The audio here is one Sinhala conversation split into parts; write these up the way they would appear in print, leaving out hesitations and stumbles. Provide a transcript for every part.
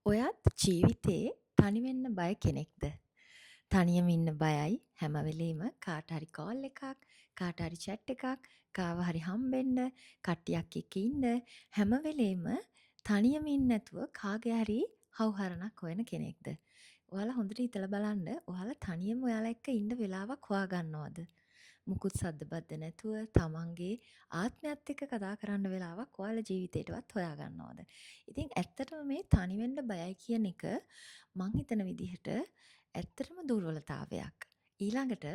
ඔයත් ජීවිතේ තනි වෙන්න බය කෙනෙක්ද? තනියම ඉන්න බයයි හැම වෙලේම කාට හරි කෝල් එකක්, කාට හරි chat එකක්, කාව හරි හම්බෙන්න, කට්ටියක් එක්ක ඉන්න හැම වෙලේම තනියම ඉන්නේ නැතුව කාගේ හරි හවුහරණක් හොයන කෙනෙක්ද? ඔයාලා හොඳට හිතලා බලන්න ඔයාලා තනියම ඔයාලා එක්ක ඉන්න වෙලාවක් හොයාගන්නවද? මුකුත් සද්ද බද්ද නැතුව තමන්ගේ ආත්මයත් එක්ක කතා කරන්න වෙලාවක් ඔයාලා ජීවිතේටවත් හොයාගන්නවද? ඉතින් ඇත්තටම මේ තනි වෙන්න බයයි කියන එක මං හිතන විදිහට ඇත්තටම දුර්වලතාවයක්. ඊළඟට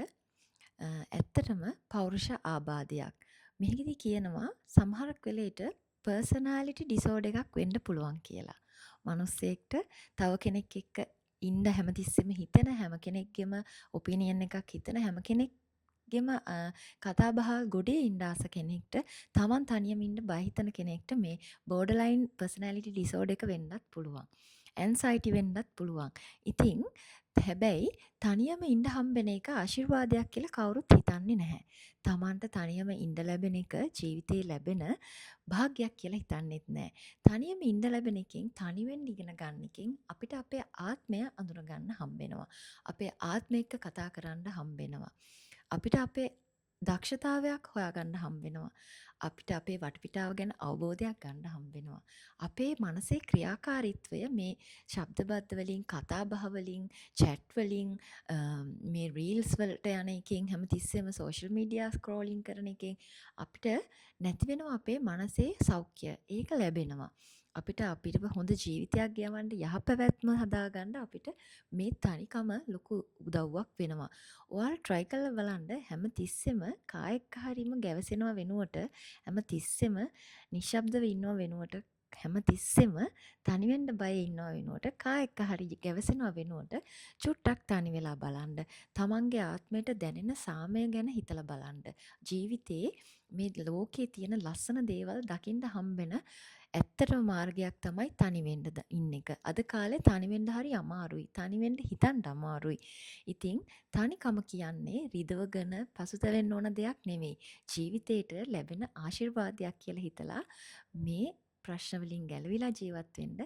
ඇත්තටම පෞරුෂ ආබාධයක්. මේකෙදි කියනවා සමහරක් වෙලේට පර්සනාලිටි ඩිසෝඩර් එකක් වෙන්න පුළුවන් කියලා. මිනිස්සෙක්ට තව කෙනෙක් එක්ක ඉන්න හැමතිස්සෙම හිතෙන හැම කෙනෙක්ගෙම ඔපිනියන් එකක් හිතන හැම කෙනෙක්ගෙම කතා බහ ගොඩේ ඉන්න ආස කෙනෙක්ට තමන් තනියම ඉන්න බය හිතන කෙනෙක්ට මේ බෝඩර්ලයින් පර්සනාලිටි ඩිසෝඩර් එක වෙන්නත් පුළුවන්. ඇන්සයිටි වෙන්නත් පුළුවන්. ඉතින් හැබැයි තනියම ඉන්න හම්බෙන එක ආශිර්වාදයක් කියලා කවුරුත් හිතන්නේ නැහැ. තමන්ට තනියම ඉන්න ලැබෙන එක ජීවිතේ ලැබෙන භාග්යක් කියලා හිතන්නෙත් නැහැ. තනියම ඉන්න ලැබෙන එකෙන් තනි වෙන්න ඉගෙන ගන්න එකෙන් අපිට අපේ ආත්මය අඳුර ගන්න හම්බෙනවා. අපේ ආත්මය එක්ක කතා කරන්න හම්බෙනවා. අපිට අපේ දක්ෂතාවයක් හොයාගන්න හම්බෙනවා. අපිට අපේ වටපිටාව ගැන අවබෝධයක් ගන්න හම්බෙනවා. අපේ මනසේ ක්‍රියාකාරීත්වය මේ ශබ්දබද්ද වලින්, කතාබහ වලින්, chat වලින්, මේ reels වලට යන එකෙන් හැමතිස්සෙම social media scrolling කරන එකෙන් අපිට නැති වෙනවා අපේ මනසේ සෞඛ්‍ය. ඒක ලැබෙනවා. අපිට හොඳ ජීවිතයක් ගෙවන්න යහපැවැත්ම හදාගන්න අපිට මේ තනිකම ලොකු උදව්වක් වෙනවා. ඔයාලා try කරලා බලන්න හැමතිස්සෙම කායෙක් හරීම ගැවසෙනව වෙනුවට හැමතිස්සෙම නිශ්ශබ්දව ඉන්නව වෙනුවට හැමතිස්සෙම තනි වෙන්න බය ඉන්නව වෙනුවට කායෙක් හරි ගැවසෙනව වෙනුවට චුට්ටක් තනි වෙලා බලන්න. තමන්ගේ ආත්මයට දැනෙන සාමය ගැන හිතලා බලන්න. ජීවිතේ මේ ලෝකේ තියෙන ලස්සන දේවල් දකින්න හම්බෙන ඇත්තටම මාර්ගයක් තමයි තනි වෙන්න ඉන්න එක. අද කාලේ තනි වෙන්න හරි අමාරුයි. තනි වෙන්න හිතන්න අමාරුයි. ඉතින් තනිකම කියන්නේ රිදවගෙන පසුතැවෙන්න ඕන දෙයක් නෙමෙයි. ජීවිතේට ලැබෙන ආශිර්වාදයක් කියලා හිතලා මේ ප්‍රශ්න වලින් ගැලවිලා ජීවත් වෙන්න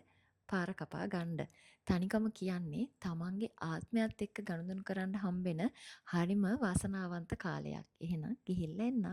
පාර කපා ගන්න. තනිකම කියන්නේ තමන්ගේ ආත්මයත් එක්ක ගනුදෙනු කරන්න හම්බෙන හරිම වාසනාවන්ත කාලයක්. එහෙනම් ගිහිල්ලා එන්න.